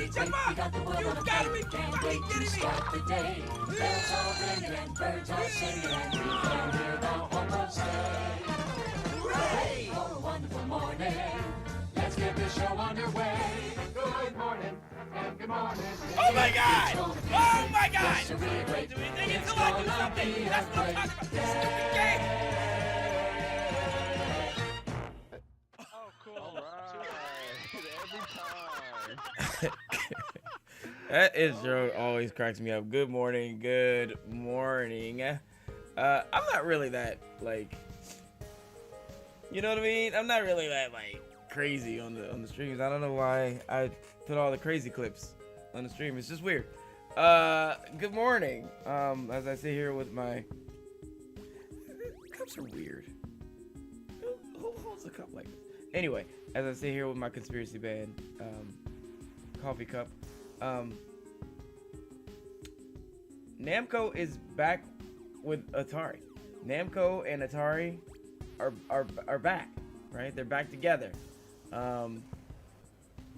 You got the world on a plate. Can't wait to start the day. Bells are ringing and birds are singing and you can hear the hormones say, hooray! For a wonderful morning. Let's get this show underway. Good morning and good morning. Oh my God! Oh my God! It's a really great. Do we think it's like do something? That's what I'm talking about. Stupid game. Oh, cool. All right. Every time. That intro always cracks me up. Good morning. Good morning. I'm not really that, like, you know what I mean? I'm not really that, like, crazy on the streams. I don't know why I put all the crazy clips on the stream. It's just weird. Good morning. As I sit here with my cups are weird. Who holds a cup like this? Anyway, as I sit here with my conspiracy band coffee cup, Namco is back with Atari. Namco and Atari are back, right? They're back together.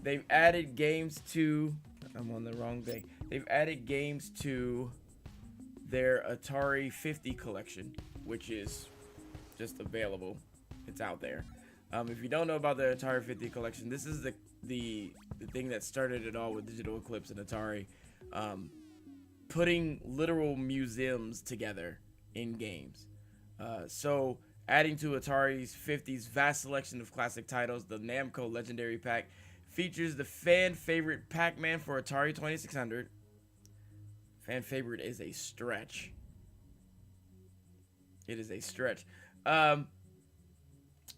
They've added games to. I'm on the wrong day. They've added games to their Atari 50 collection, which is just available. It's out there. If you don't know about the Atari 50 collection, this is the thing that started it all with Digital Eclipse and Atari, putting literal museums together in games. So adding to Atari's 50's vast selection of classic titles, the Namco Legendary Pack features the fan favorite Pac-Man for Atari 2600. Fan favorite is a stretch. It is a stretch.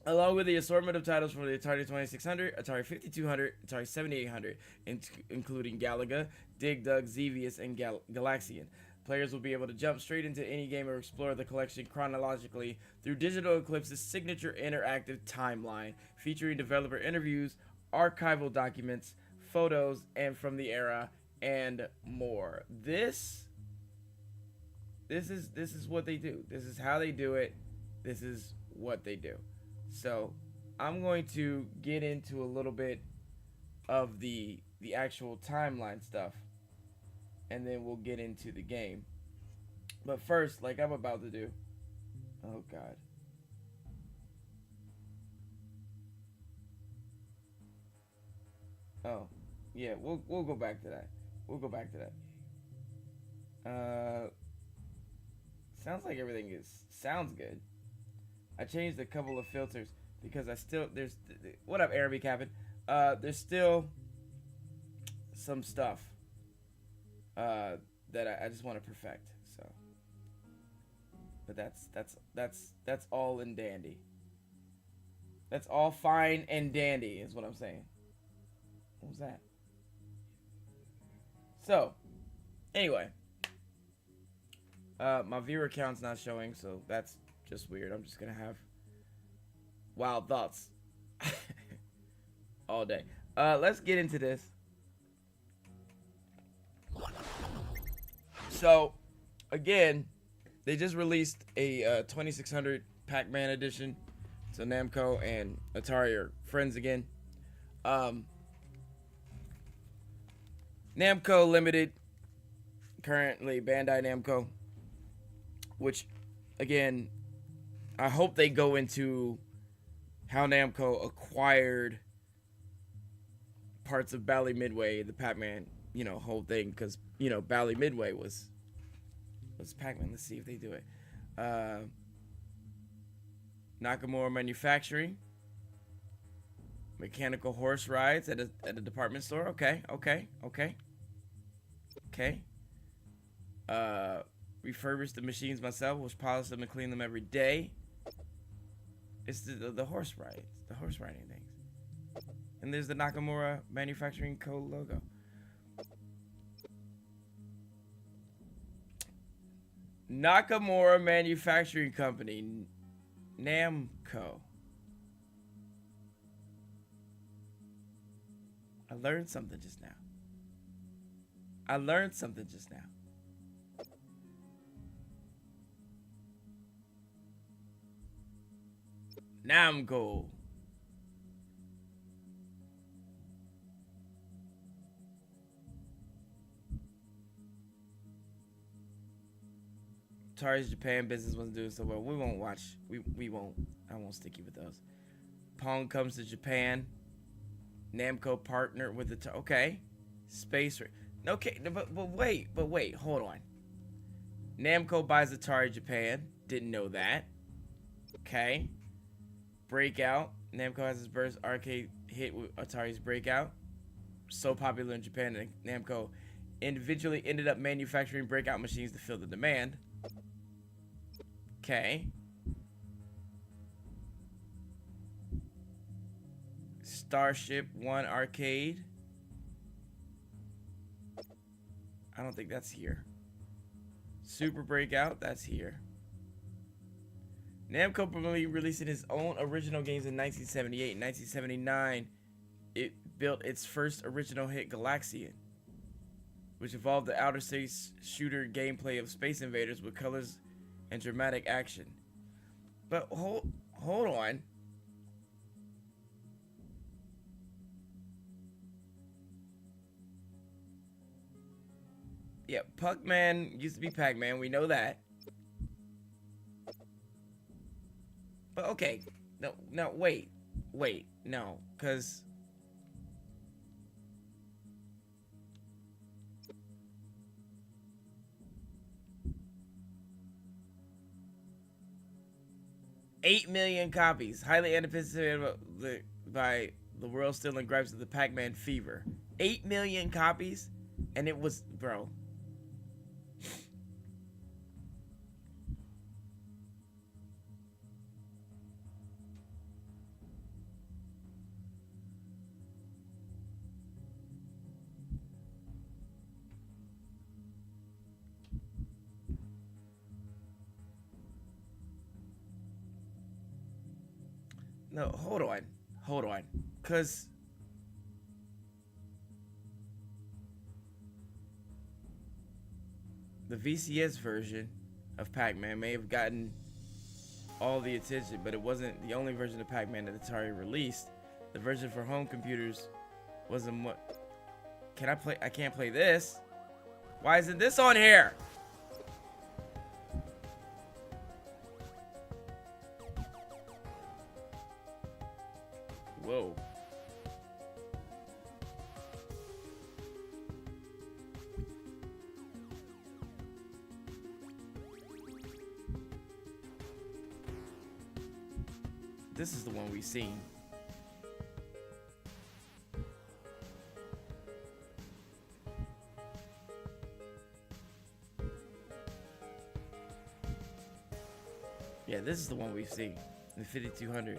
Along with the assortment of titles for the Atari 2600, Atari 5200, Atari 7800, including Galaga, Dig Dug, Xevious, and Galaxian. Players will be able to jump straight into any game or explore the collection chronologically through Digital Eclipse's signature interactive timeline, featuring developer interviews, archival documents, photos, and from the era, and more. This is what they do. This is how they do it. This is what they do. So I'm going to get into a little bit of the actual timeline stuff, and then we'll get into the game. But first, like I'm about to do. Oh God. Oh, yeah, we'll go back to that. We'll go back to that. Sounds like everything sounds good. I changed a couple of filters because what up, Arabic Cabin? There's still some stuff that I just want to perfect. So, but that's all in dandy. That's all fine and dandy is what I'm saying. What was that? So, anyway, my viewer count's not showing, so that's just weird. I'm just gonna have wild thoughts all day. Let's get into this. So, again, they just released a 2600 Pac-Man edition. So Namco and Atari are friends again. Namco Limited, currently Bandai Namco, which, again, I hope they go into how Namco acquired parts of Bally Midway, the Pac-Man, whole thing, because, Bally Midway was Pac-Man. Let's see if they do it. Nakamura Manufacturing, mechanical horse rides at a department store. Okay. Refurbish the machines myself, which polish them and clean them every day. It's the horse rides, the horse riding things. And there's the Nakamura Manufacturing Co. logo. Nakamura Manufacturing Company, Namco. I learned something just now. Namco. Atari's Japan business wasn't doing so well. We won't watch. We won't. I won't stick you with those. Pong comes to Japan. Namco partner with the okay. Space. Okay, but wait. Hold on. Namco buys Atari Japan. Didn't know that. Okay. Breakout. Namco has his first arcade hit with Atari's Breakout. So popular in Japan that Namco individually ended up manufacturing Breakout machines to fill the demand. Okay. Starship 1 arcade. I don't think that's here. Super Breakout, that's here. Namco probably releasing his own original games in 1978. In 1979, it built its first original hit, Galaxian, which involved the outer space shooter gameplay of Space Invaders with colors and dramatic action. But hold on. Yeah, Pac-Man used to be Pac-Man. We know that. But okay, no, wait, no, because $8 million copies, highly anticipated by the world still in gripes of the Pac-Man fever. 8 million copies, and it was, bro. No, hold on, cause the VCS version of Pac-Man may have gotten all the attention, but it wasn't the only version of Pac-Man that Atari released. The version for home computers wasn't what. Can I play? I can't play this. Why isn't this on here? Whoa. This is the one we've seen. Yeah, this is the one we've seen. The 5200.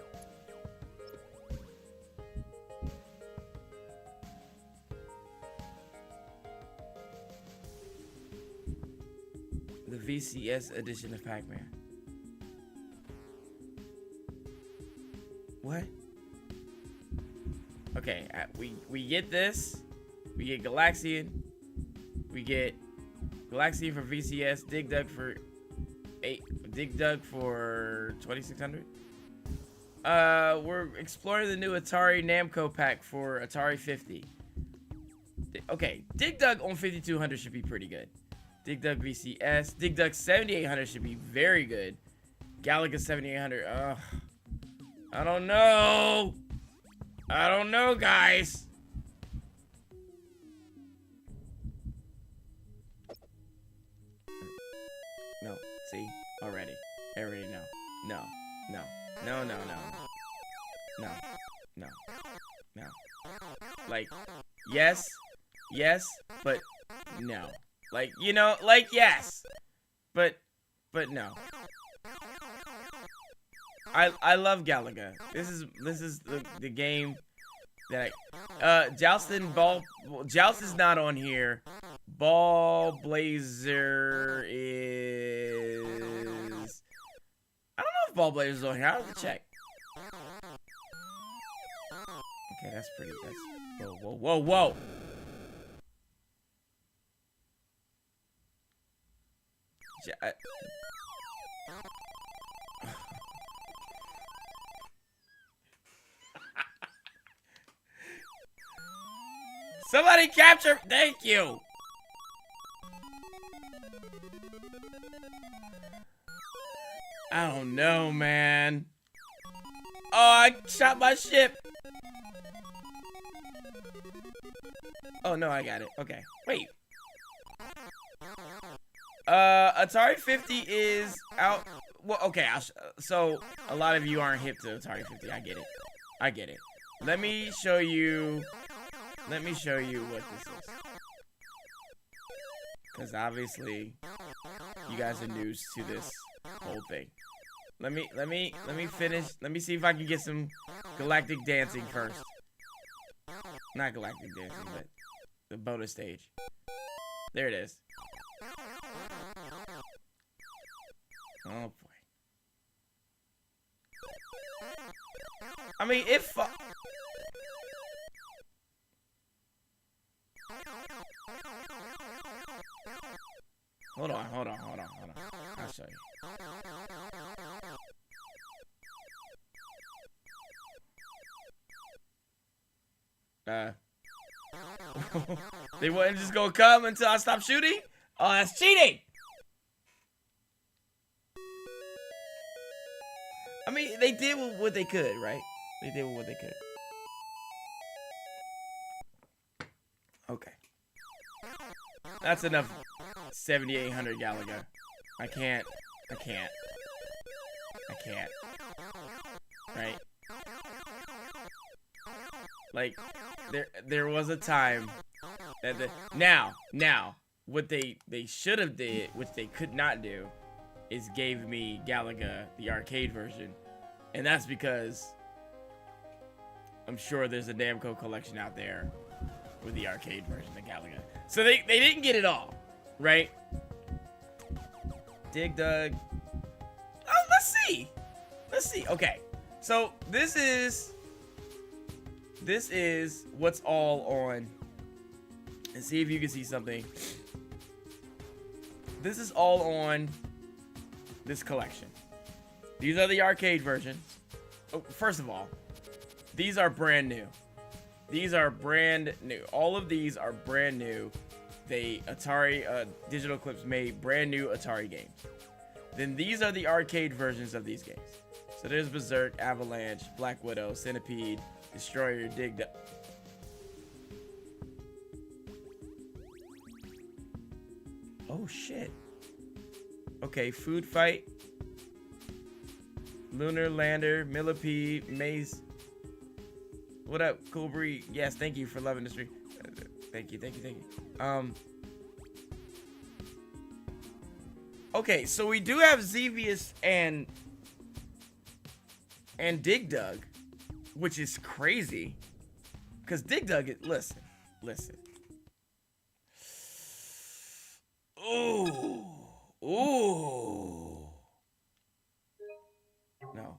The VCS edition of Pac-Man. What? Okay, we get this. We get Galaxian. We get Galaxian for VCS. Dig Dug for Dig Dug for 2600. We're exploring the new Atari Namco pack for Atari 50. Okay, Dig Dug on 5200 should be pretty good. Dig Dug VCS. Dig Dug 7800 should be very good. Galaga 7800. Ugh. I don't know. I don't know, guys. No, see? Already know. No. Like, yes, but no. Like, you know, like, yes, but no. I love Galaga. This is the game that Joust is not on here. Ball Blazer is, I don't know if Ball Blazer is on here. I have to check. Okay, that's pretty. That's whoa. Somebody capture. Thank you. I don't know, man. Oh, I shot my ship. Oh, no, I got it. Okay. Wait. Atari 50 is out. Well, okay. So, a lot of you aren't hip to Atari 50. I get it. I get it. Let me show you what this is. Because obviously, you guys are new to this whole thing. Let me finish. Let me see if I can get some galactic dancing first. Not galactic dancing, but the bonus stage. There it is. Oh boy. I mean, if hold on. I'll show you. They wasn't just gonna come until I stop shooting? Oh, that's cheating! I mean, they did what they could, right? They did what they could. Okay. That's enough 7,800 Galaga. I can't. Right? Like, there was a time that now, what they should have did, which they could not do, is gave me Galaga, the arcade version. And that's because I'm sure there's a Namco collection out there with the arcade version of Galaga. So they didn't get it all, right? Dig Dug. Oh, let's see. Okay. So this is what's all on. And see if you can see something. This is all on this collection. These are the arcade versions. Oh, first of all, these are brand new. All of these are brand new. Atari Digital Clips made brand new Atari games. Then these are the arcade versions of these games. So there's Berserk, Avalanche, Black Widow, Centipede, Destroyer, Dig Dug. Oh shit. Okay, Food Fight, Lunar Lander, Millipede, Maze. What up, Cool Breed? Yes, thank you for loving the stream. Thank you. Okay, so we do have Xevious and Dig Dug, which is crazy. Because Dig Dug, listen. Ooh. No.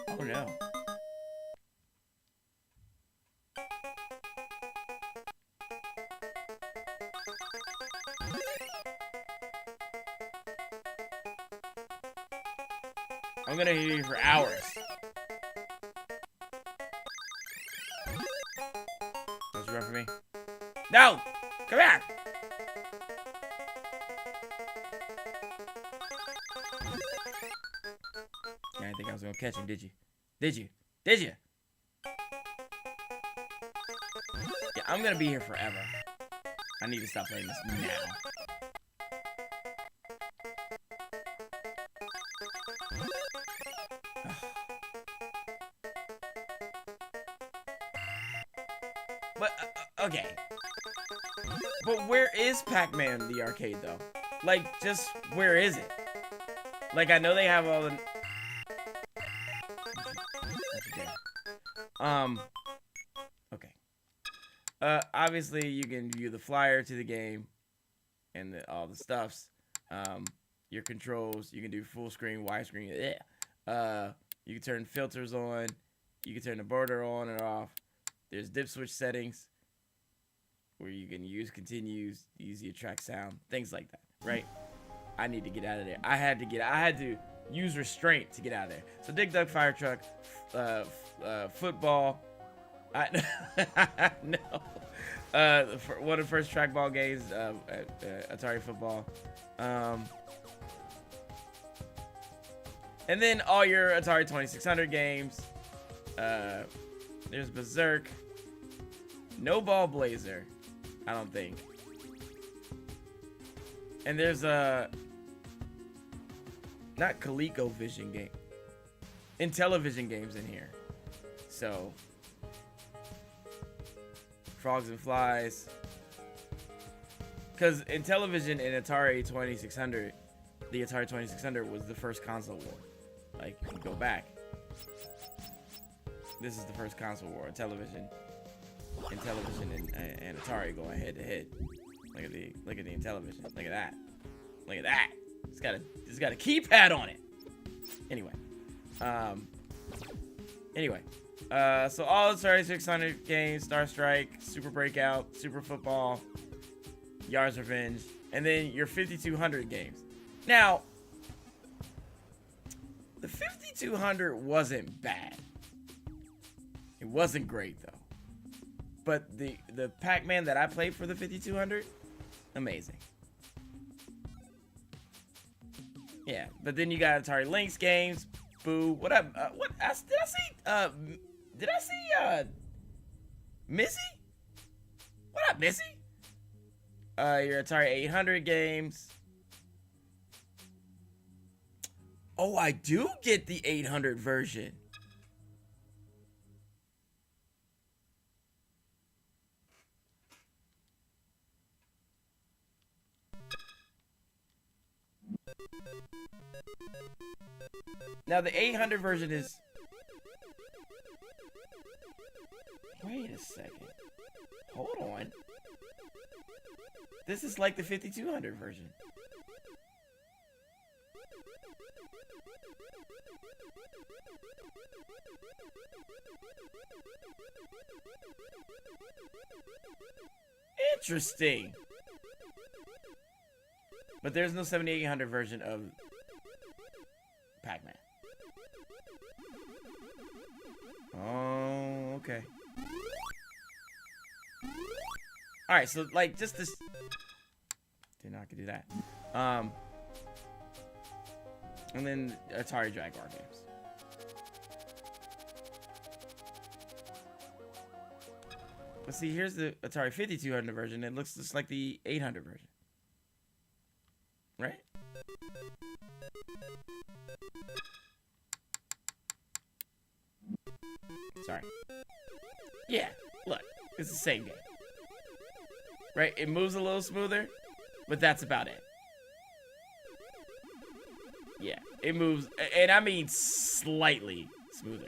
Oh no. I'm gonna hear you for hours. Don't you run for me? No! Come here! I didn't think I was gonna catch him, did you? Did you? Yeah, I'm gonna be here forever. I need to stop playing this now. But, okay. But where is Pac-Man the arcade, though? Like, just, where is it? Like, I know they have all the... Okay. Obviously, you can view the flyer to the game and all the stuffs. Your controls, you can do full screen, widescreen. You can turn filters on. You can turn the border on and off. There's dip switch settings where you can use continues, use your track sound, things like that, right? I need to get out of there. I had to use restraint to get out of there. So Dig Dug, Fire Truck, football, No. One of the first trackball games, Atari football. And then all your Atari 2600 games. There's Berserk. No Ball Blazer, I don't think. And there's not ColecoVision game. Intellivision games in here. So Frogs and Flies. Because Intellivision and Atari 2600, the Atari 2600 was the first console war. Like, you go back. This is the first console war. Intellivision and Atari going head to head. Look at the Intellivision. Look at that. Look at that. It's got a keypad on it. Anyway. So all the Atari 600 games, Star Strike, Super Breakout, Super Football, Yard's Revenge, and then your 5200 games. Now, the 5200 wasn't bad. It wasn't great though. But the Pac-Man that I played for the 5200, amazing. Yeah, but then you got Atari Lynx games. Boo. What up? What else did I see? Did I see Missy? What up, Missy? Your Atari 800 games. Oh, I do get the 800 version. Now the 800 version is... Wait a second. Hold on. This is like the 5200 version. Interesting. But there's no 7800 version of Pac-Man. Oh, okay. Alright, so like just this. Did not do that. And then Atari Jaguar games. But see, here's the Atari 5200 version. It looks just like the 800 version. Right? Sorry. Yeah, look. It's the same game. Right? It moves a little smoother, but that's about it. Yeah, it moves, and I mean slightly smoother.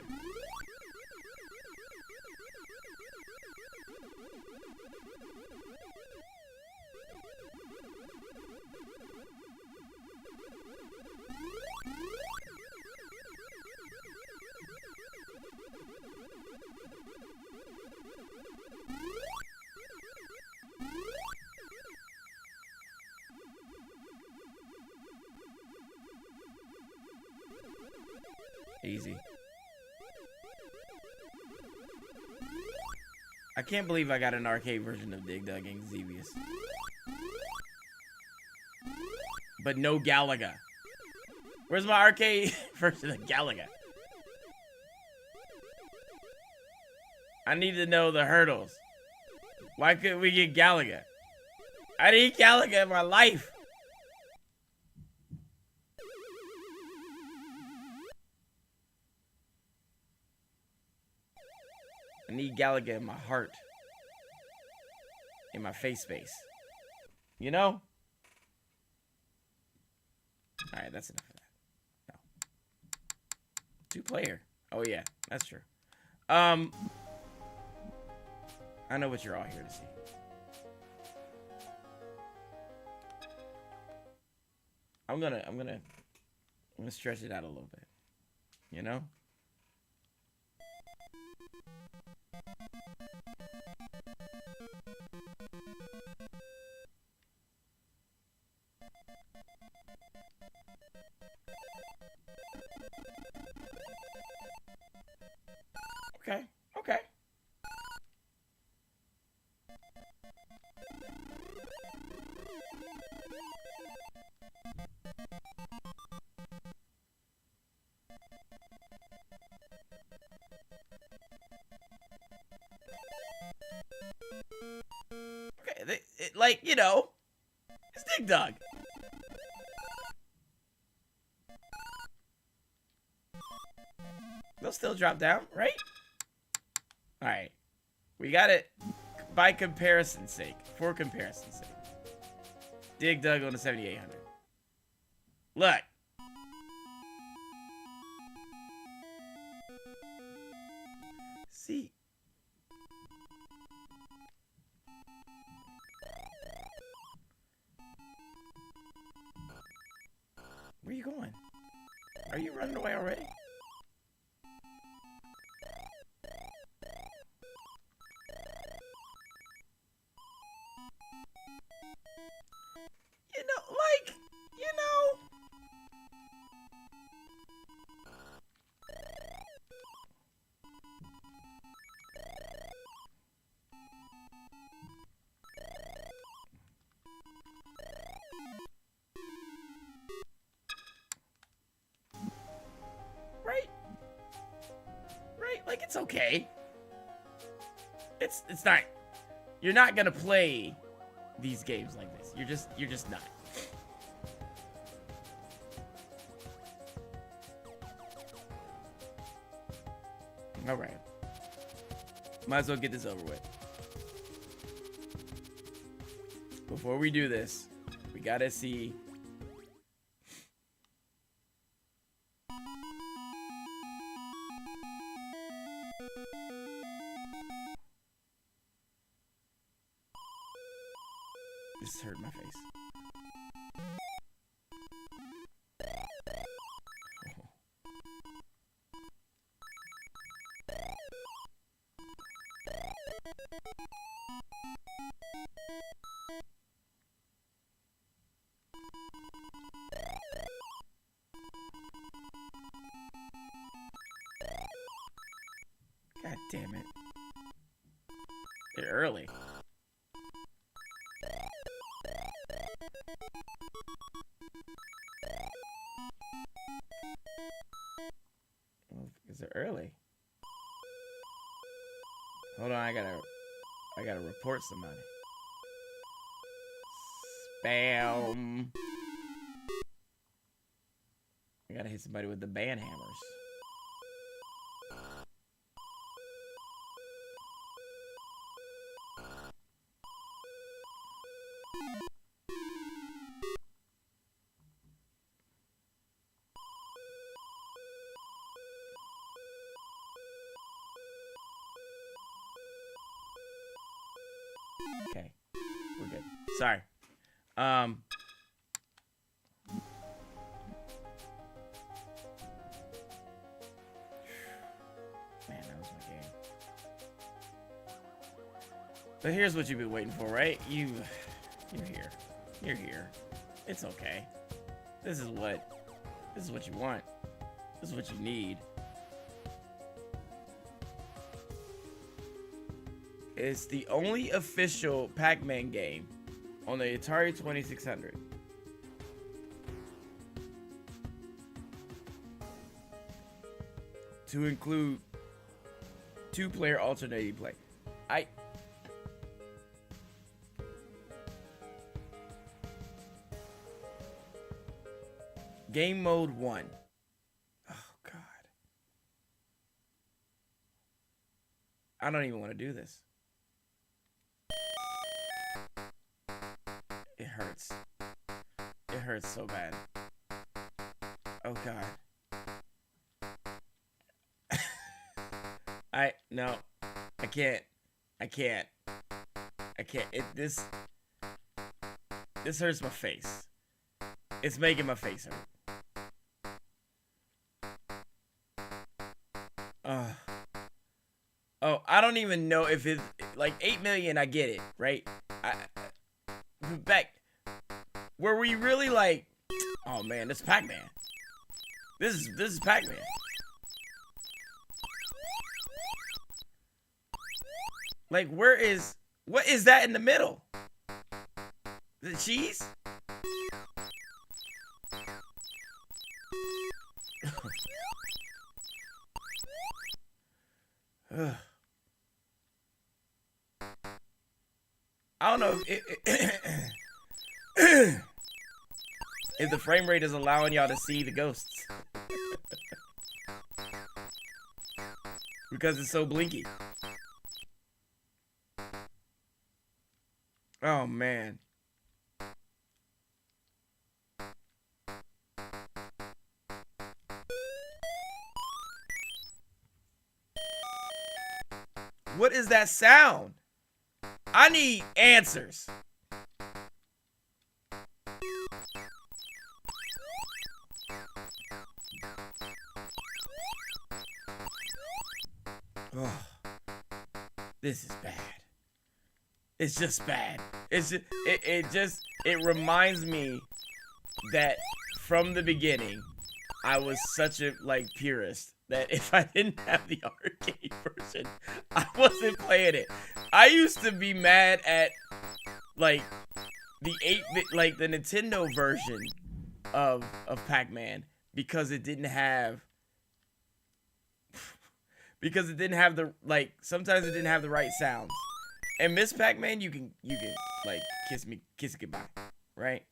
Easy. I can't believe I got an arcade version of Dig Dug and Xevious. But no Galaga. Where's my arcade version of Galaga? I need to know the hurdles. Why couldn't we get Galaga? I need Galaga in my life. I need Galaga in my heart. In my face space. You know? Alright, that's enough of that. No. 2-player. Oh yeah, that's true. I know what you're all here to see. I'm gonna stretch it out a little bit. You know? Okay, okay. Okay, like, you know, it's Dig Dug. They'll still drop down, right? Alright. We got it by comparison's sake. For comparison's sake. Dig Dug on the 7800. Look. See. Where you going? Are you running away already? You know, like, you know. Right? Right? Like, it's okay. It's not. You're not gonna play these games like this. You're just not. All right. Might as well get this over with. Before we do this, we gotta see. This hurt my face. God damn it. They're early. Well, because they're early. Hold on, I gotta report somebody. Spam. I gotta hit somebody with the band hammers. Okay, we're good. Sorry. Man, that was my game. But here's what you've been waiting for, right? You're here. You're here. It's okay. This is what you want. This is what you need. It's the only official Pac-Man game on the Atari 2600. To include 2-player alternating play. Game mode 1. Oh, God. I don't even want to do this. It hurts. It hurts so bad. Oh, God. No. I can't. This hurts my face. It's making my face hurt. Oh, I don't even know if it's like 8 million. I get it, right? Back where we really like, oh man, this is Pac-Man. This is Pac-Man. Like, what is that in the middle? The cheese? I don't know if the frame rate is allowing y'all to see the ghosts. Because it's so blinky. Oh, man. What is that sound? I need answers. Oh, this is bad. It's just bad. It's just, it reminds me that from the beginning, I was such a purist that if I didn't have the arcade version, I wasn't playing it. I used to be mad at the 8-bit, the Nintendo version of Pac-Man because it didn't have the sometimes it didn't have the right sounds. And Miss Pac-Man, you can kiss it goodbye, right?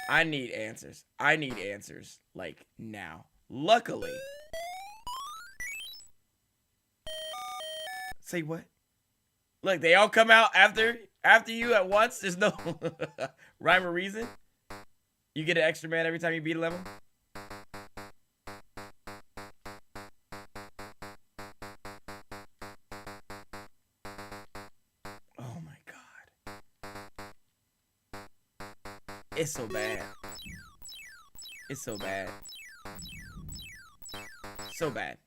I need answers. I need answers, now. Luckily. Say what? Look, they all come out after you at once? There's no rhyme or reason? You get an extra man every time you beat a level? Oh my god. It's so bad. It's so bad. So bad.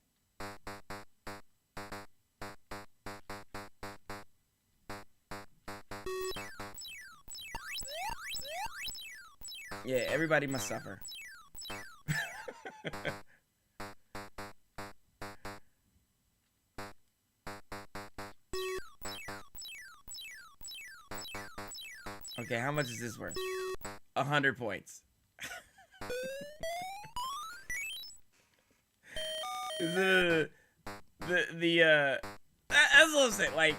Yeah, everybody must suffer. Okay, how much is this worth? 100 points. That's what I'm saying.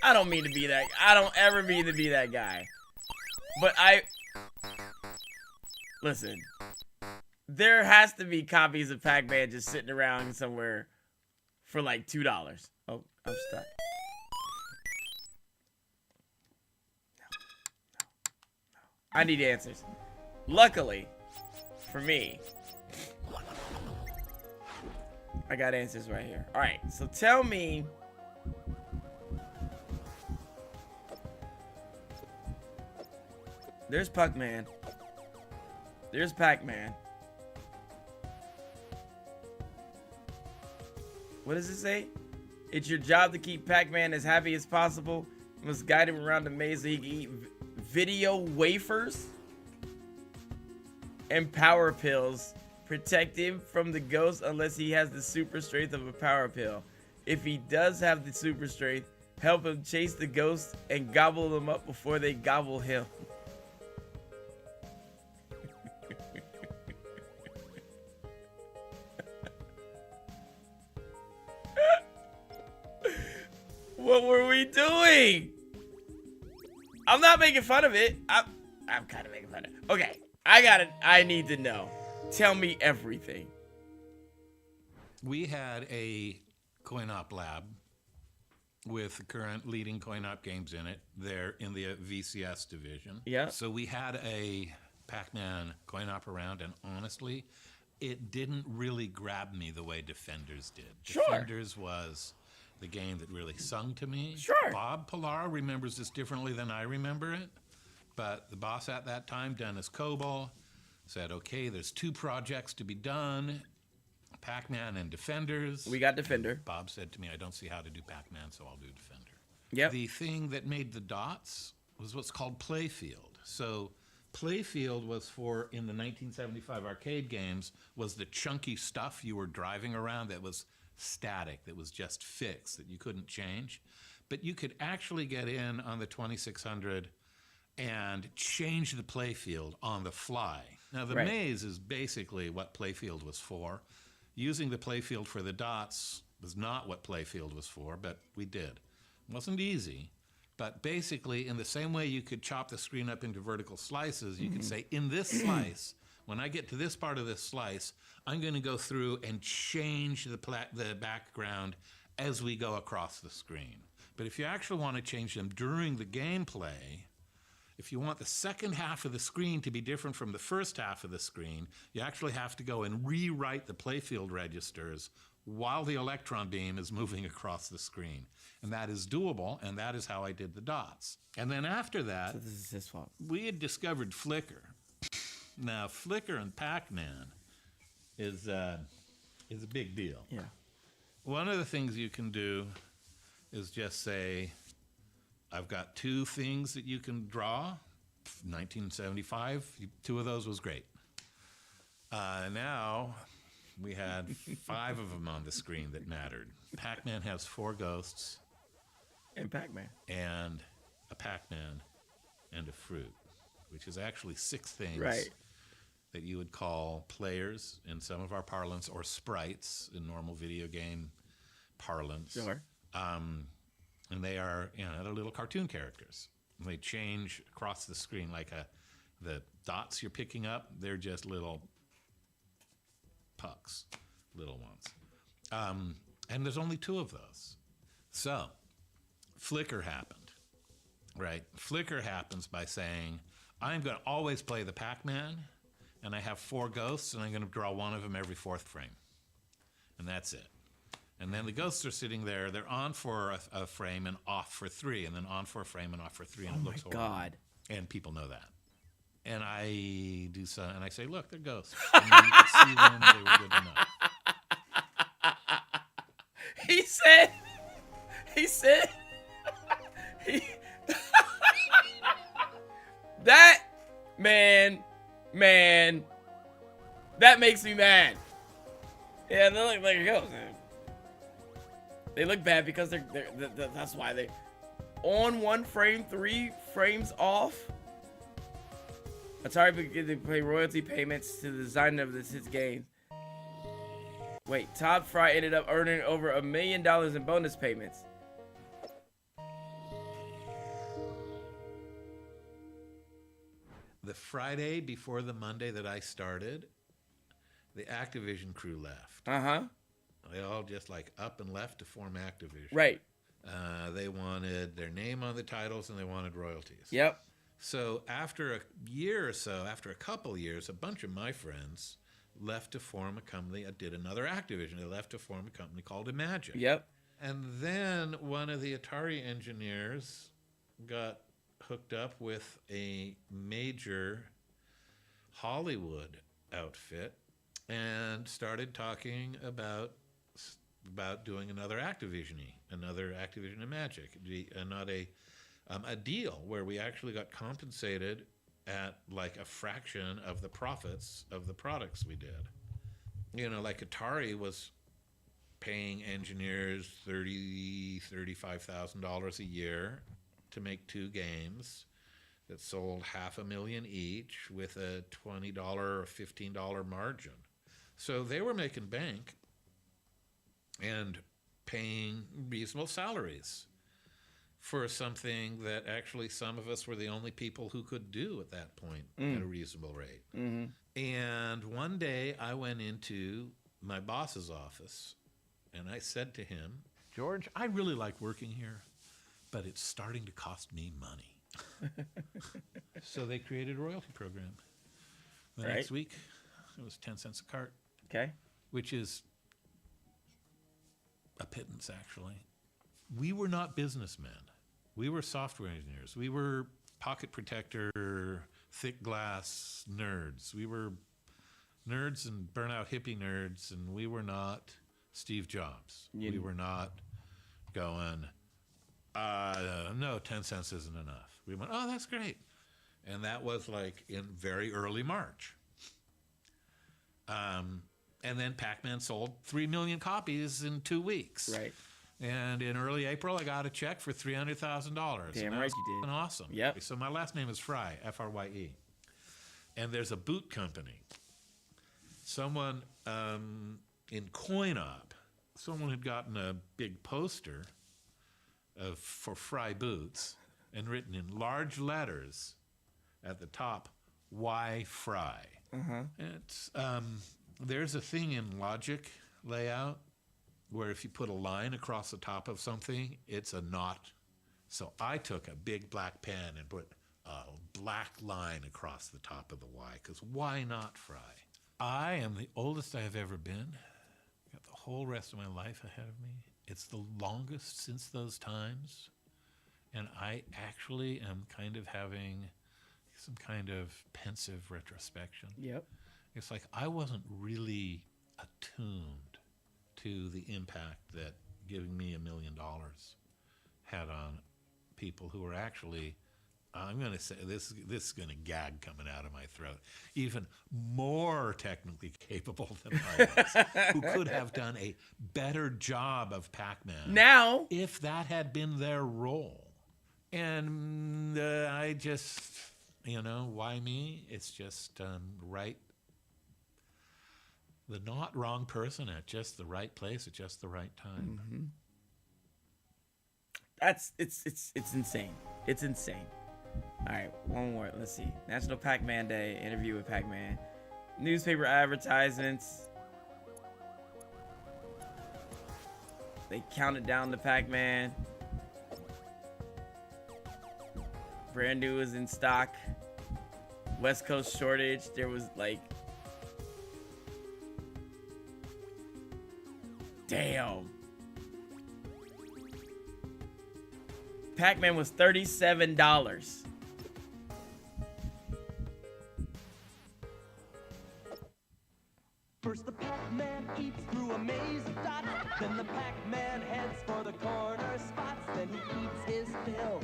I don't mean to be that. I don't ever mean to be that guy. But listen. There has to be copies of Pac-Man just sitting around somewhere for $2. Oh, I'm stuck. No. I need answers. Luckily, for me, I got answers right here. All right, so tell me. There's Pac-Man. There's Pac-Man. What does it say? It's your job to keep Pac-Man as happy as possible. You must guide him around the maze so he can eat video wafers and power pills. Protect him from the ghost unless he has the super strength of a power pill. If he does have the super strength, help him chase the ghosts and gobble them up before they gobble him. What were we doing? I'm not making fun of it. I'm kind of making fun of it. Okay, I got it. I need to know. Tell me everything. We had a coin-op lab with the current leading coin-op games in it. They're in the VCS division. Yeah. So we had a Pac-Man coin-op around, and honestly, it didn't really grab me the way Defenders did. Sure. Defenders was the game that really sung to me. Sure. Bob Pilar remembers this differently than I remember it, but the boss at that time, Dennis Coble, said, okay, there's 2 projects to be done, Pac-Man and Defenders. We got Defender. Bob said to me, I don't see how to do Pac-Man, so I'll do Defender. Yep. The thing that made the dots was what's called Playfield. So Playfield was for, in the 1975 arcade games, was the chunky stuff you were driving around that was static, that was just fixed, that you couldn't change. But you could actually get in on the 2600 and change the playfield on the fly. Now, the Right. maze is basically what playfield was for. Using the playfield for the dots was not what playfield was for, but we did. It wasn't easy, but basically, in the same way you could chop the screen up into vertical slices, you could say, in this slice, when I get to this part of this slice, I'm going to go through and change the background as we go across the screen. But if you actually want to change them during the gameplay, if you want the second half of the screen to be different from the first half of the screen, you actually have to go and rewrite the playfield registers while the electron beam is moving across the screen. And that is doable, and that is how I did the dots. And then after that, So this is his fault. we had discovered Flickr. Now, Flickr and Pac-Man is a big deal. Yeah. One of the things you can do is just say, I've got 2 things that you can draw. 1975, 2 of those was great. Now we had 5 of them on the screen that mattered. Pac-Man has 4 ghosts And Pac-Man. and a Pac-Man and a fruit, which is actually 6 things Right. that you would call players in some of our parlance, or sprites in normal video game parlance. Sure. And they are, they're little cartoon characters. And they change across the screen like the dots you're picking up, they're just little pucks, little ones. And there's only 2 of those. So, Flickr happened, right? Flickr happens by saying, I'm going to always play the Pac-Man, and I have 4 ghosts, and I'm going to draw one of them every 4th frame. And that's it. And then the ghosts are sitting there. They're on for a frame and off for 3, and then on for a frame and off for 3, and Oh it my looks horrible. God. And people know that. And I do so, and I say, look, they're ghosts. I mean, you can see them. They were good enough. He said, he, that, man, that makes me mad. Yeah, they look like a ghost. They look bad because that's why they, on 1 frame, 3 frames off. Atari began to pay royalty payments to the designer of his game. Wait, Todd Fry ended up earning over $1 million in bonus payments. The Friday before the Monday that I started, the Activision crew left. Uh-huh. They all just up and left to form Activision. Right. They wanted their name on the titles, and they wanted royalties. Yep. So after a year or so, after a couple years, a bunch of my friends left to form a company that did another Activision. They left to form a company called Imagine. Yep. And then one of the Atari engineers got hooked up with a major Hollywood outfit and started talking about doing another Activision-y, another Activision and Magic, not a deal where we actually got compensated at a fraction of the profits of the products we did. Atari was paying engineers $35,000 a year to make 2 games that sold $500,000 each with a $20 or $15 margin. So they were making bank and paying reasonable salaries for something that actually some of us were the only people who could do at that point at a reasonable rate. Mm-hmm. And one day I went into my boss's office and I said to him, George, I really like working here, but it's starting to cost me money. So they created a royalty program. The next week, it was 10 cents a cart. Okay. Which is a pittance, actually. We were not businessmen. We were software engineers. We were pocket protector, thick glass nerds. We were nerds and burnout hippie nerds, and we were not Steve Jobs. We were not going, no, 10 cents isn't enough. We went, oh, that's great. And that was like in very early March. And then Pac-Man sold 3 million copies in 2 weeks. Right. And in early April, I got a check for $300,000. Damn right you did. Awesome. Yep. So my last name is Fry, F-R-Y-E. And there's a boot company. Someone in CoinOp, someone had gotten a big poster for Fry boots and written in large letters at the top, "Why Fry?" It's there's a thing in Logic layout where if you put a line across the top of something, it's a not. So I took a big black pen and put a black line across the top of the Y, because why not Fry? I am the oldest I have ever been. Got the whole rest of my life ahead of me. It's the longest since those times. And I actually am kind of having some kind of pensive retrospection. Yep. It's like I wasn't really attuned to the impact that giving me $1 million had on people who were actually, I'm going to say, this is going to gag coming out of my throat, even more technically capable than I was, who could have done a better job of Pac-Man Now, if that had been their role. And I just, why me? It's just right. The not wrong person at just the right place at just the right time. it's insane. It's insane. All right, one more. Let's see. National Pac-Man Day. Interview with Pac-Man. Newspaper advertisements. They counted down to Pac-Man. Brand new is in stock. West Coast shortage. There was like, damn. Pac-Man was $37. First the Pac-Man eats through a maze of dots. Then the Pac-Man heads for the corner spots. Then he eats his fill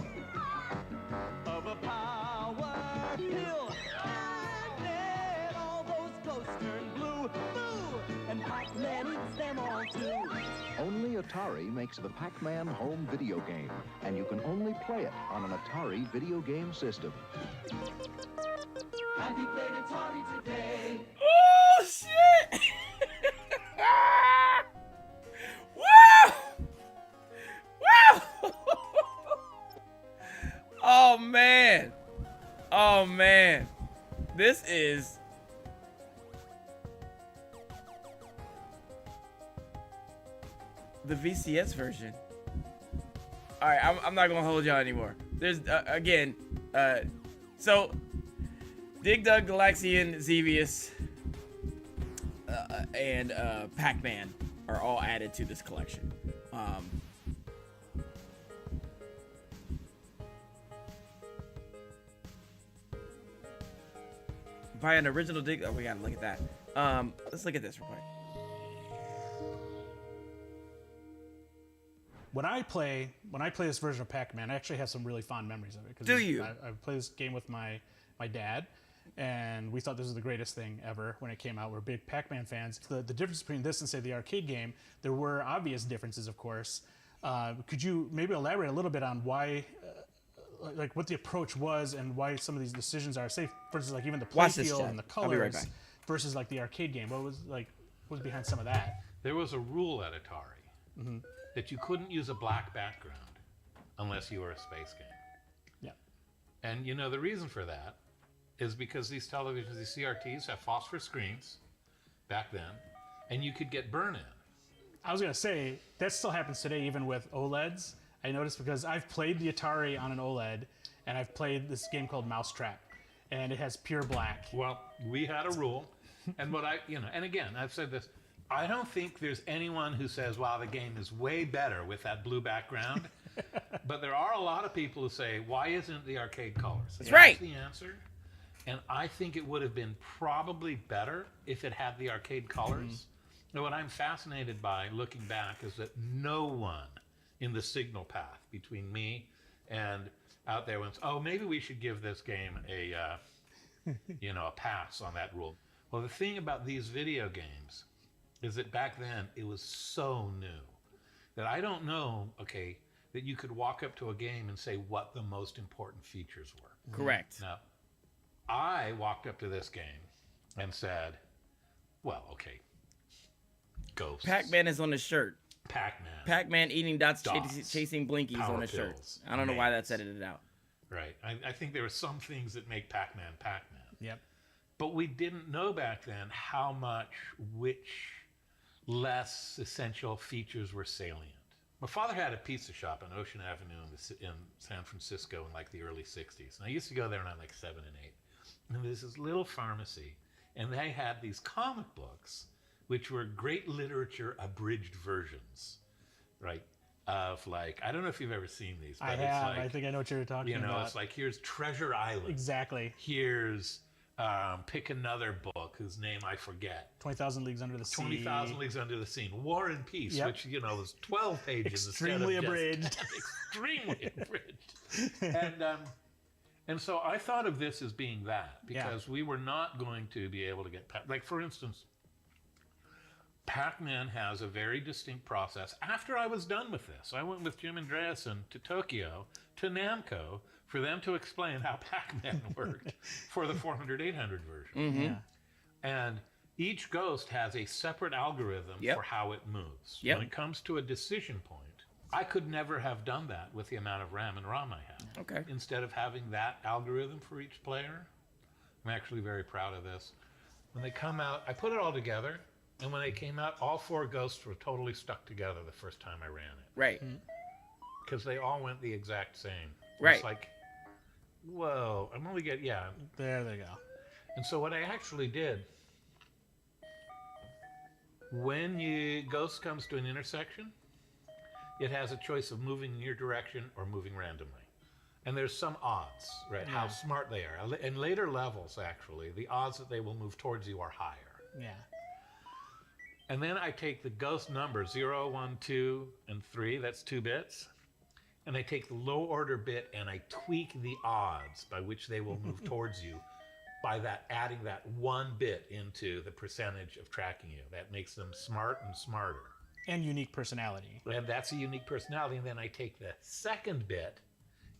of a power pill. And then all those ghosts turn blue. Boo! And Pac-Man eats them all too. Only Atari makes the Pac-Man home video game, and you can only play it on an Atari video game system. Have you played Atari today? Oh shit! Wow! Wow! Oh man! Oh man! This is the VCS version. All right, I'm not gonna hold y'all anymore. There's again, so Dig Dug, Galaxian, Xevious, and Pac-Man are all added to this collection. Buy an original Dig. Oh, we gotta look at that. Let's look at this real quick. When I play this version of Pac-Man, I actually have some really fond memories of it. 'Cause Do you? I played this game with my dad, and we thought this was the greatest thing ever when it came out. We're big Pac-Man fans. The difference between this and, say, the arcade game, there were obvious differences, of course. Could you maybe elaborate a little bit on why, like what the approach was and why some of these decisions are, say, for instance, like even the Watch this, playfield chat. and the I'll be right colors back. versus like the arcade game? What was behind some of that? There was a rule at Atari that you couldn't use a black background unless you were a space game. Yeah. And the reason for that is because these televisions, these CRTs, have phosphor screens back then, and you could get burn-in. I was gonna say that still happens today, even with OLEDs. I noticed because I've played the Atari on an OLED, and I've played this game called Mousetrap, and it has pure black. Well, we had a rule, and and again, I've said this, I don't think there's anyone who says, wow, the game is way better with that blue background. But there are a lot of people who say, why isn't the arcade colors? That's right. The answer. And I think it would have been probably better if it had the arcade colors. Now, what I'm fascinated by looking back is that no one in the signal path between me and out there went, oh, maybe we should give this game a, a pass on that rule. Well, the thing about these video games is that back then it was so new that I don't know, that you could walk up to a game and say what the most important features were. Correct. Now, I walked up to this game and said, well, ghosts. Pac-Man is on the shirt. Pac-Man. Pac-Man eating dots, chasing Blinkies Power on his shirt. pills, I don't know why that's maze. edited out. Right. I think there are some things that make Pac-Man Pac-Man. Yep. But we didn't know back then how much which less essential features were salient. My father had a pizza shop on Ocean Avenue in San Francisco in like the early 60s. And I used to go there when I was like 7 and 8. And there's this little pharmacy, and they had these comic books, which were great literature abridged versions, right? Of like, I don't know if you've ever seen these, but I it's have. like, I think I know what you're talking about. it's like, here's Treasure Island. Exactly. Here's pick another book whose name I forget. 20,000 Leagues Under the Sea. 20,000 Leagues Under the Sea. War and Peace, Yep. which, was 12 pages. Extremely instead of abridged. extremely abridged. And so I thought of this as being that, because we were not going to be able to get, like for instance, Pac-Man has a very distinct process. After I was done with this, I went with Jim Andreasen to Tokyo, to Namco, for them to explain how Pac-Man worked for the 400, 800 version. Yeah. And each ghost has a separate algorithm for how it moves. Yep. When it comes to a decision point, I could never have done that with the amount of RAM and ROM I have. Okay. Instead of having that algorithm for each player, I'm actually very proud of this. When they come out, I put it all together, and when they came out, all 4 ghosts were totally stuck together the first time I ran it. Right. Because they all went the exact same. Right. It's like, whoa, I'm only getting, There they go. And so what I actually did, when Ghost comes to an intersection, it has a choice of moving in your direction or moving randomly. And there's some odds, right? How smart they are. In later levels, actually, the odds that they will move towards you are higher. Yeah. And then I take the ghost numbers, 0, 1, 2, and 3, that's 2 bits. And I take the low order bit and I tweak the odds by which they will move towards you by adding that 1 bit into the percentage of tracking you. That makes them smart and smarter. And unique personality. And that's a unique personality. And then I take the second bit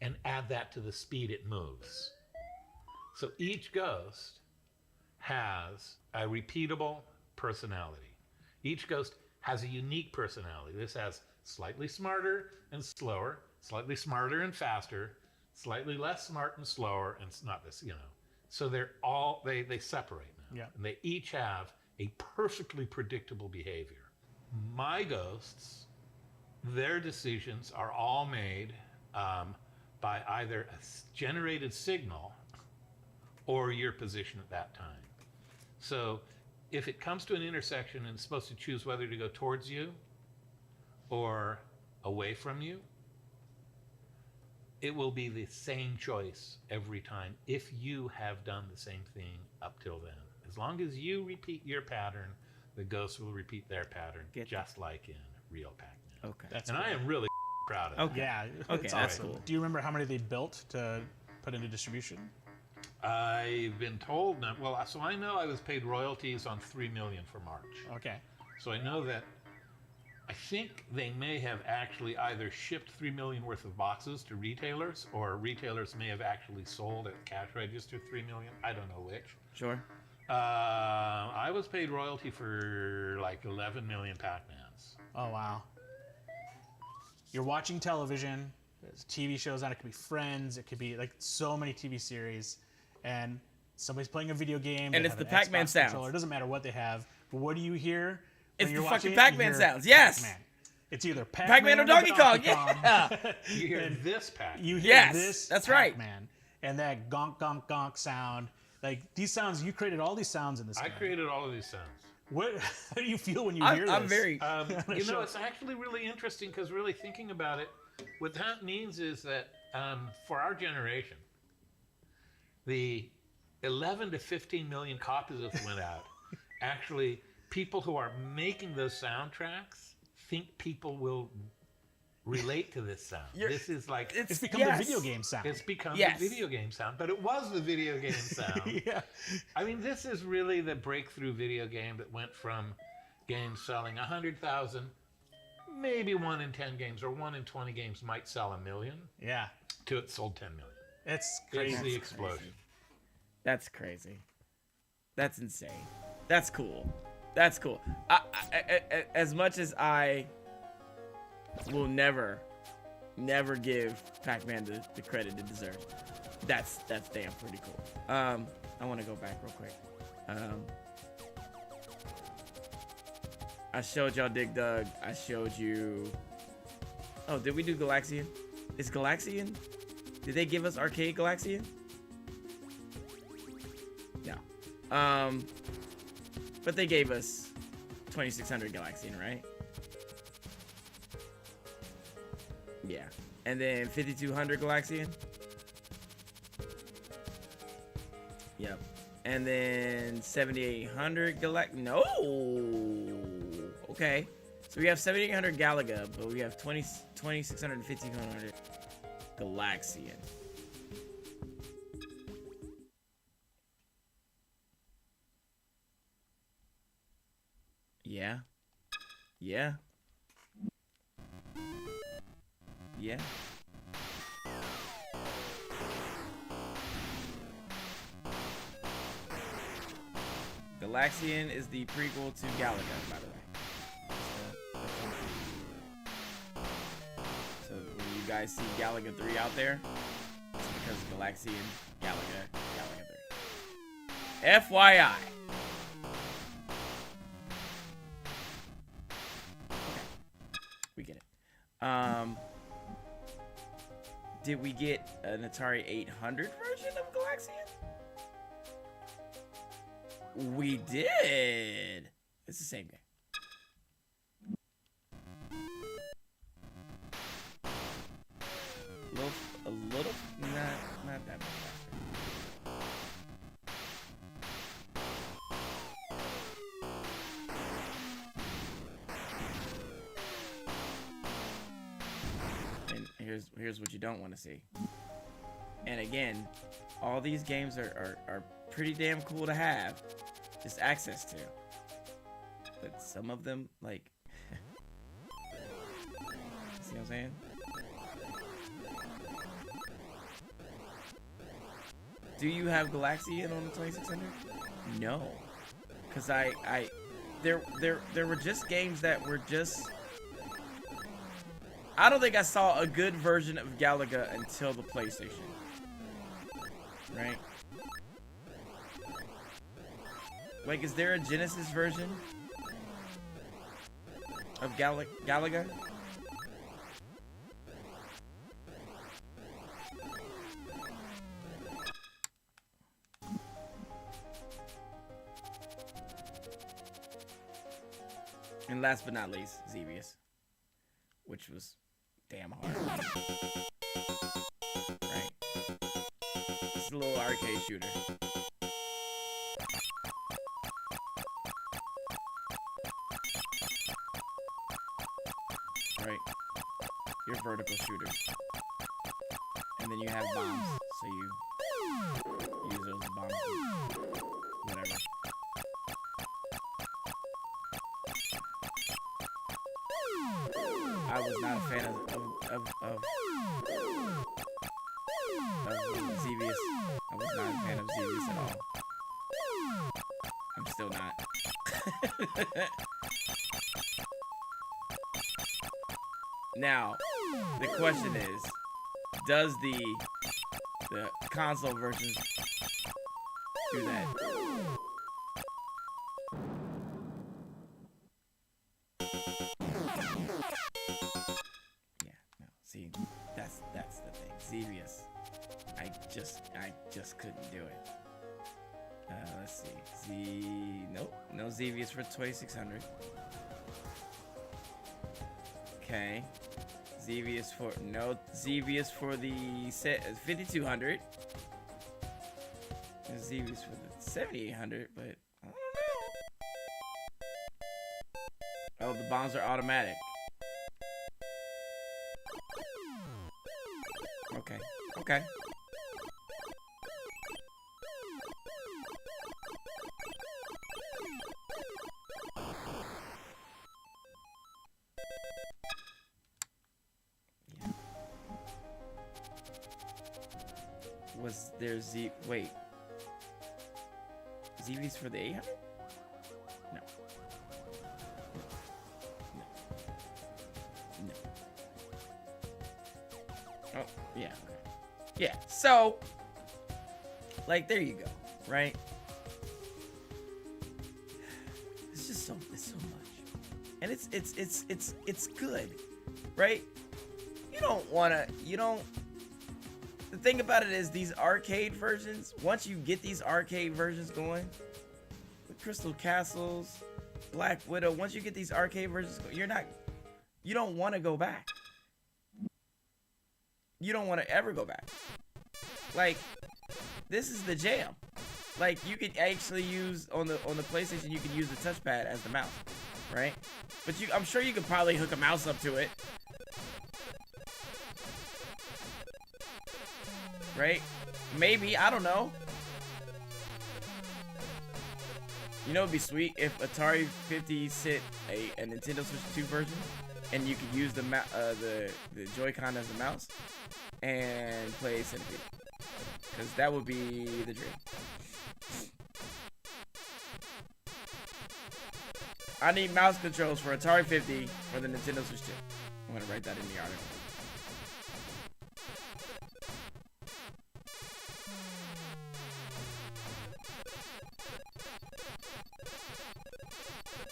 and add that to the speed it moves. So each ghost has a repeatable personality. Each ghost has a unique personality. This has slightly smarter and slower, slightly smarter and faster, slightly less smart and slower, and it's not this, So they're all, they separate now. Yeah. And they each have a perfectly predictable behavior. My ghosts, their decisions are all made by either a generated signal or your position at that time. So if it comes to an intersection and it's supposed to choose whether to go towards you or away from you, it will be the same choice every time if you have done the same thing up till then. As long as you repeat your pattern, the ghosts will repeat their pattern, just like in real Pac-Man. Okay. That's And cool. I am really proud of it. Okay. Yeah. Okay, it's that's awesome. cool. Do you remember how many they built to put into distribution? I've been told, so I know I was paid royalties on $3 million for March. Okay. So I know that I think they may have actually either shipped 3 million worth of boxes to retailers, or retailers may have actually sold at cash register 3 million. I don't know which. Sure. I was paid royalty for like 11 million Pac-Mans. Oh, wow. You're watching television, there's TV shows on, it could be Friends, it could be like so many TV series, and somebody's playing a video game. And they it's have the an Pac-Man Xbox sounds. controller, it doesn't matter what they have, but what do you hear? It's when you're the watching fucking it? You Pac-Man hear sounds, yes! Pac-Man. It's either Pac-Man, Pac-Man or Donkey Kong, Kong. yeah! You hear this Pac-Man. You hear Yes, this that's right. Pac-Man, and that gonk, gonk, gonk sound. Like, these sounds, you created all these sounds in this I game. created all of these sounds. How do you feel when you hear this? I'm very... It's actually really interesting because really thinking about it, what that means is that for our generation, the 11 to 15 million copies that went out, actually, people who are making those soundtracks think people will relate to this sound. This is like It's become the video game sound. It's become Yes. the video game sound, but it was the video game sound. Yeah. I mean, this is really the breakthrough video game that went from games selling 100,000, maybe 1 in 10 games or 1 in 20 games might sell 1 million, Yeah. to it sold 10 million. It's It's crazy. the explosion. That's crazy. That's insane. That's cool. That's cool. As much as I will never give Pac-Man the credit it deserves, that's damn pretty cool. I want to go back real quick. I showed y'all Dig Dug. I showed you. Oh, did we do Galaxian? Is Galaxian? Did they give us Arcade Galaxian? No. But they gave us 2600 Galaxian, right? Yeah. And then 5200 Galaxian. Yep. And then 7800 No. Okay. So we have 7800 Galaga, but we have 2600 and 5200 Galaxian. Yeah. Yeah. Yeah. Galaxian is the prequel to Galaga, by the way. So when you guys see Galaga 3 out there, it's because Galaxian, Galaga 3. FYI. We get it. Did we get an Atari 800 version of Galaxian? We did. It's the same game. A little, not that much faster. And here's what you don't want to see. And again, all these games are pretty damn cool to have just access to. But some of them, like, see what I'm saying? Do you have Galaxian on the 2600? No, because there were just games that were just. I don't think I saw a good version of Galaga until the PlayStation. Right? Like, is there a Genesis version of Galaga? And last but not least, Xevious, which was damn hard. Right? It's a little arcade shooter. Right? You're vertical shooters. And then you have bombs, so you use those bombs, whatever. I was not a fan of Xevious. I was not a fan of Xevious at all. I'm still not. Now, the question is, does the console version do that? See, that's the thing. Xevious, I just couldn't do it. Let's see. Nope, no Xevious for 2600. Okay, Xevious for the 5200. No Xevious for the 7800, but I don't know. Oh, the bombs are automatic. Okay. Okay. Yeah. Was there wait. ZVs for the 800? No. No. Oh, yeah. Okay. Yeah. So, like, there you go, right? It's just it's so much, and it's good, right? You don't. The thing about it is these arcade versions. Once you get these arcade versions going, the Crystal Castles, Black Widow. Once you get these arcade versions, you don't want to go back. You don't want to ever go back. Like, this is the jam. Like, you could actually use on the PlayStation, you can use the touchpad as the mouse, right? But I'm sure you could probably hook a mouse up to it, right? Maybe, I don't know. You know, it'd be sweet if Atari 50 sent a Nintendo Switch 2 version, and you could use the Joy-Con as the mouse and play Centipede, because that would be the dream. I need mouse controls for Atari 50 for the Nintendo Switch 2. I'm gonna write that in the article.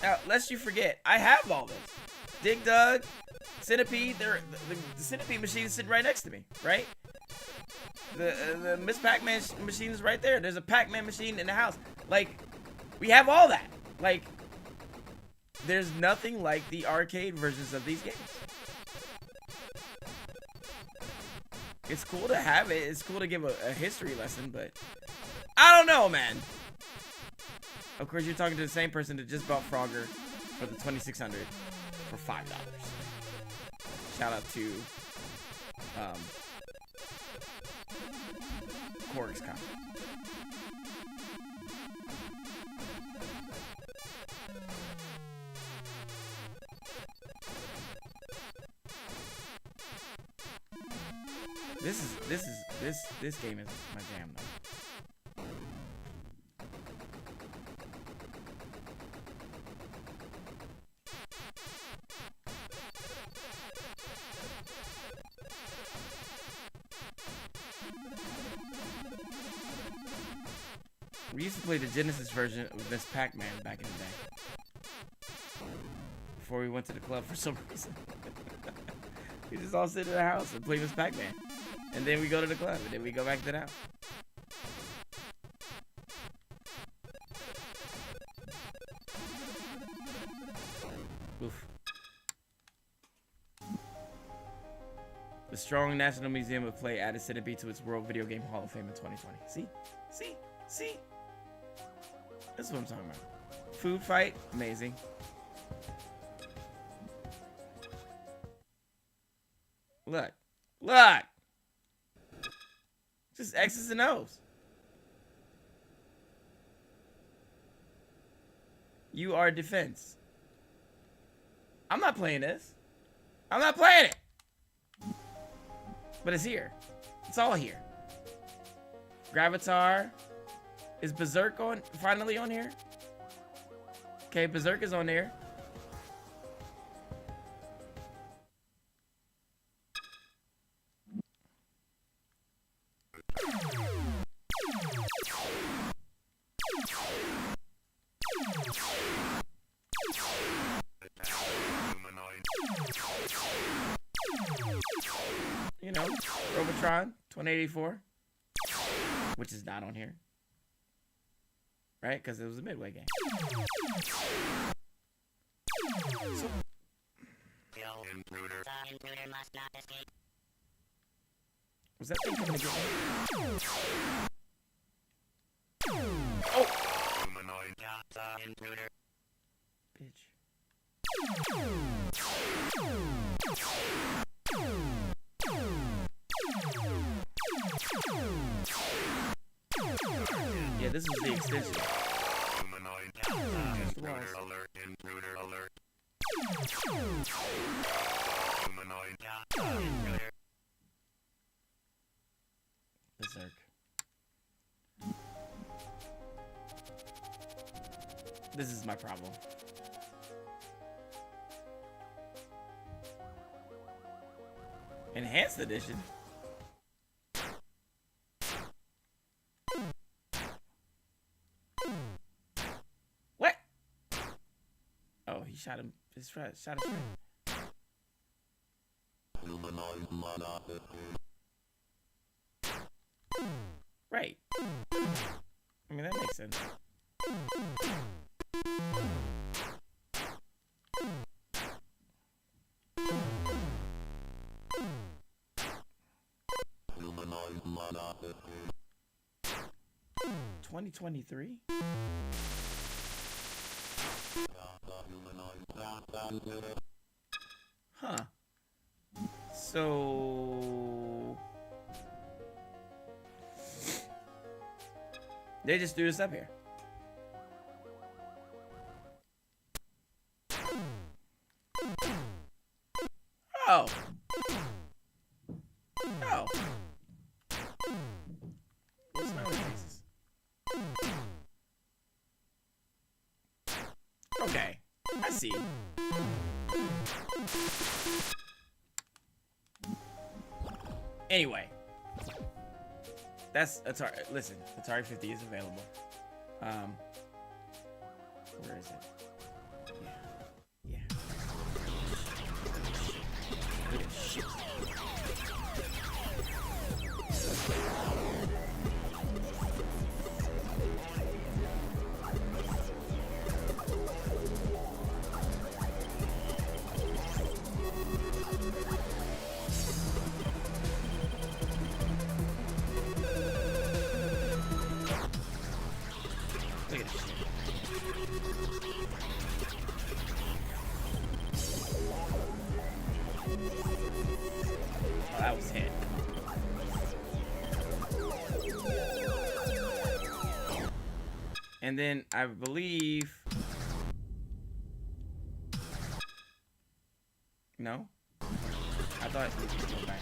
Now, lest you forget, I have all this. Dig Dug, Centipede, the Centipede machine is sitting right next to me, right? The Miss Pac-Man machine is right there. There's a Pac-Man machine in the house. Like, we have all that. Like, there's nothing like the arcade versions of these games. It's cool to have it. It's cool to give a history lesson, but I don't know, man. Of course, you're talking to the same person that just bought Frogger for the 2600 for $5. Shout out to Corkscon. This game is my jam though. We used to play the Genesis version of Miss Pac-Man back in the day. Before we went to the club for some reason. We just all sit in the house and play Miss Pac-Man. And then we go to the club, and then we go back to the house. Oof. The Strong National Museum of Play added Centipede to its World Video Game Hall of Fame in 2020. See? See? See? That's what I'm talking about. Food fight, amazing. Look. Look! Just X's and O's. You are defense. I'm not playing this. I'm not playing it. But it's here. It's all here. Gravatar. Is Berserk finally on here? Okay, Berserk is on there. You know, Robotron 2084, which is not on here. Right? Because it was a Midway game. So, was that thing coming to get me? Oh! Bitch. this is the extension. Berserk. This is my problem. Enhanced edition. What? Oh, he shot him. Shot his friend. Right. I mean, that makes sense. $2023? Huh. So they just threw this up here. Oh. Oh. What's my faces? Okay. I see. Anyway. That's Atari. Listen, Atari 50 is available. Where is it? Yeah. Look at this shit. Look at this shit. Oh, that was hit. And then I believe. No? I thought we could go back.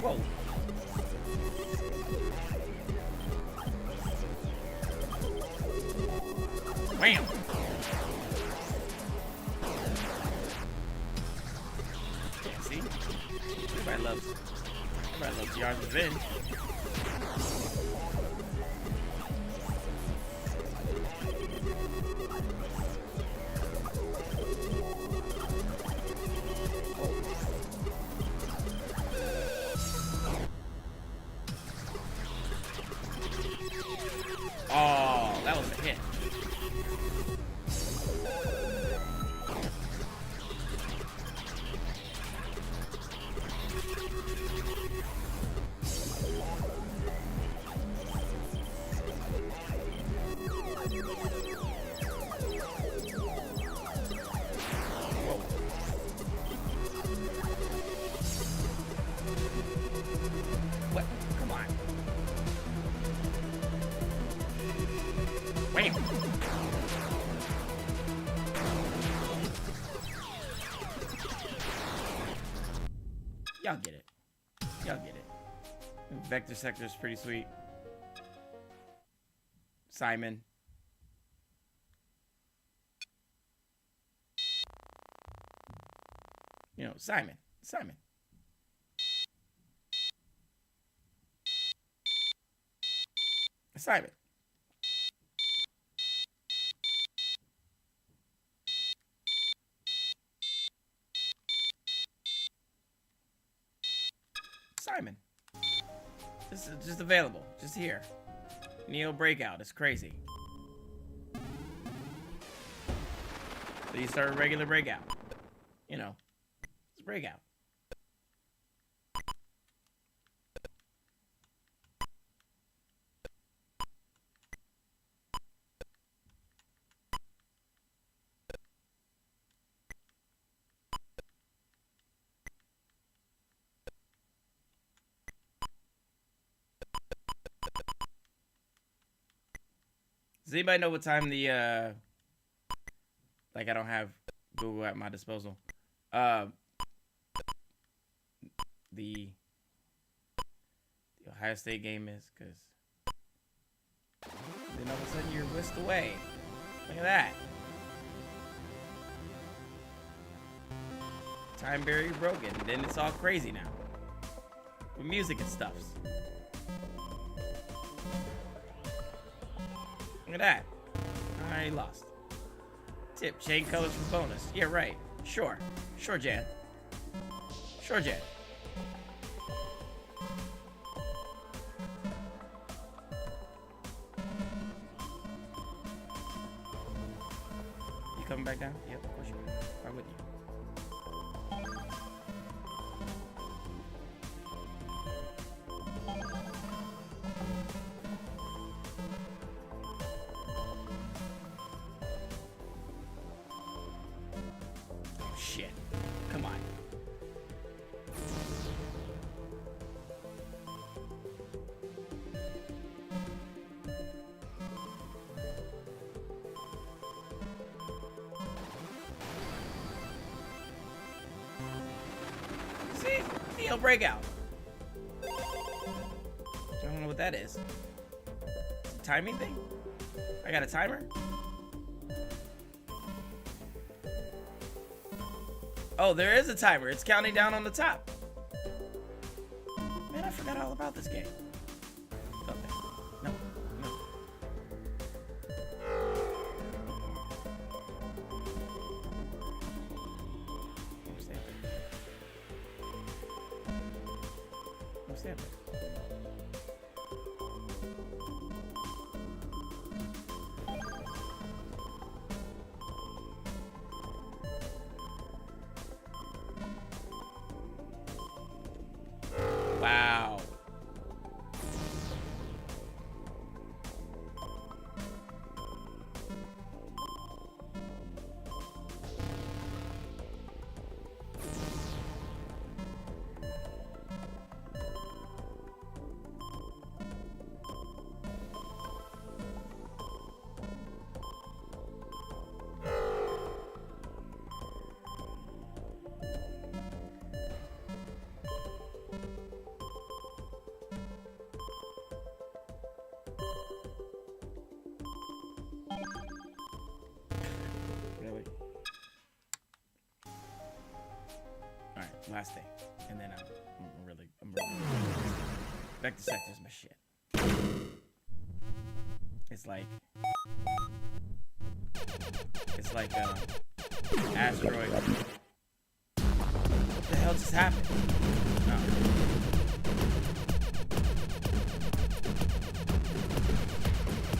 Whoa. Wham! Yeah, see? Everybody loves Yard's Revenge. Oh, that was a hit. What? Come on. Wham! Y'all get it. Y'all get it. Vector Sector is pretty sweet. Simon. You know, Simon. Simon. Simon. Simon. This is just available. Just here. Neo Breakout. It's crazy. So you start a regular Breakout. You know. It's Breakout. Does anybody know what time the like I don't have Google at my disposal. The Ohio State game is, because then all of a sudden you're whisked away. Look at that. Time barrier broken. Then it's all crazy now. With music and stuffs. Look at that. I lost. Tip, change colors for bonus. Yeah, right. Sure. Sure, Jan. Sure, Jan. You coming back down? Yep, of course you are. Why wouldn't you? Shit. Come on. See? Neo breakout. I don't know what that is. It's a timing thing? I got a timer? Oh, there is a timer. It's counting down on the top. Man, I forgot all about this game. Okay. No. No. Stay up there. No, stay up there. Wow. Really? Alright, last thing. And then I'm really back to sectors my shit. It's like asteroid. What the hell just happened? No.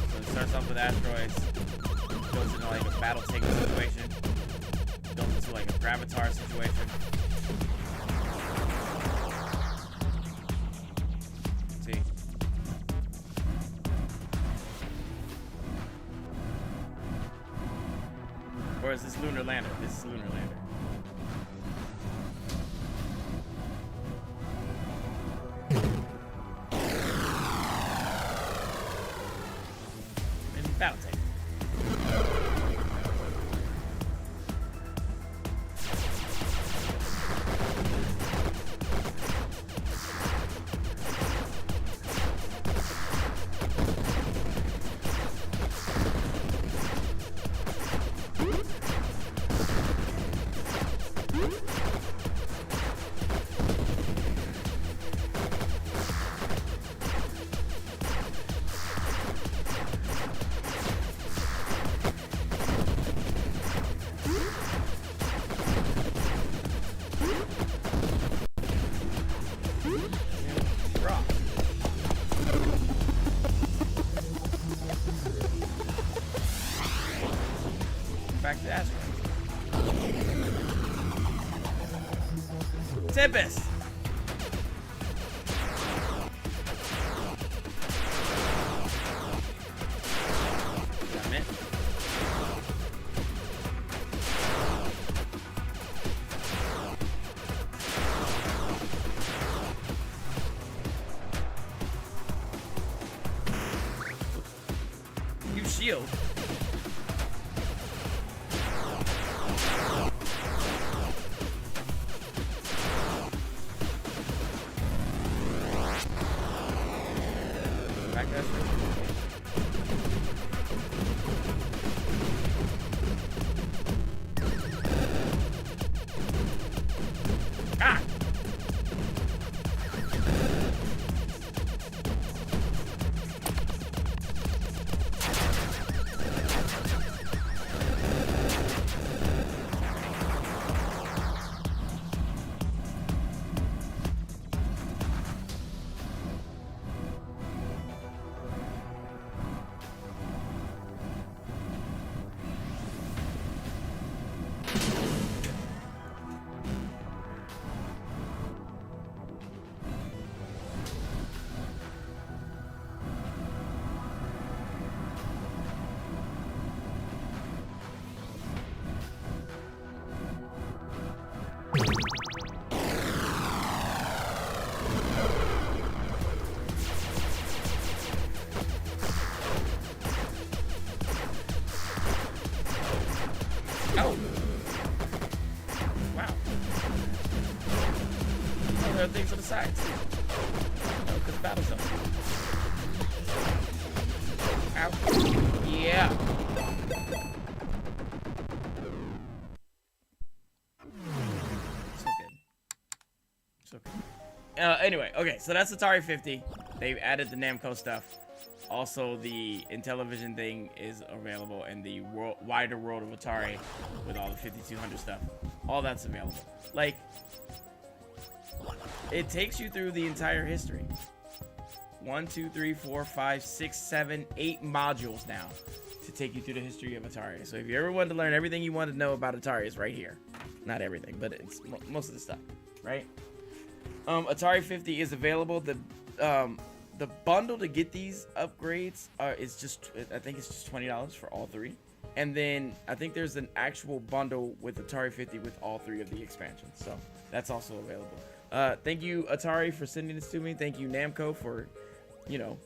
So it starts off with asteroids. Goes into like a battle tank situation. Goes into like a gravatar situation. See? Or is this Lunar Lander? This is Lunar Lander. And battle tank. Back to asteroids. Tempest! Damn it. You shield. shield. Back to us. Ah! Oh! Wow. Oh, there are things on the sides. Oh, because battle zone. Ow. Yeah. So good. So good. Anyway, okay, so that's Atari 50. They've added the Namco stuff. Also, the Intellivision thing is available, and the wider world of Atari with all the 5200 stuff. All that's available. Like, it takes you through the entire history. 1, 2, 3, 4, 5, 6, 7, 8 modules now to take you through the history of Atari. So if you ever wanted to learn everything you want to know about Atari, it's right here. Not everything, but it's most of the stuff, right? Atari 50 is available. The bundle to get these upgrades is just, I think it's just $20 for all three. And then I think there's an actual bundle with Atari 50 with all three of the expansions. So that's also available. Thank you, Atari, for sending this to me. Thank you, Namco, for, you know,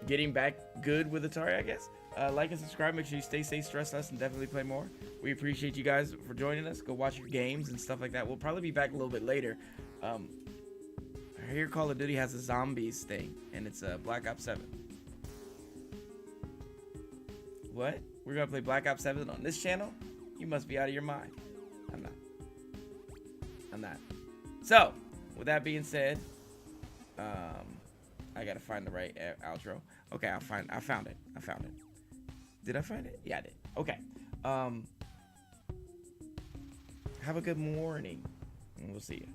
getting back good with Atari, I guess. Like and subscribe. Make sure you stay safe, stress less, and definitely play more. We appreciate you guys for joining us. Go watch your games and stuff like that. We'll probably be back a little bit later. I hear Call of Duty has a zombies thing, and it's Black Ops 7. What? We're gonna play Black Ops 7 on this channel? You must be out of your mind. I'm not. I'm not. So, with that being said, I gotta find the right outro. Okay, I found it. I found it. Did I find it? Yeah, I did. Okay. Have a good morning, and we'll see you.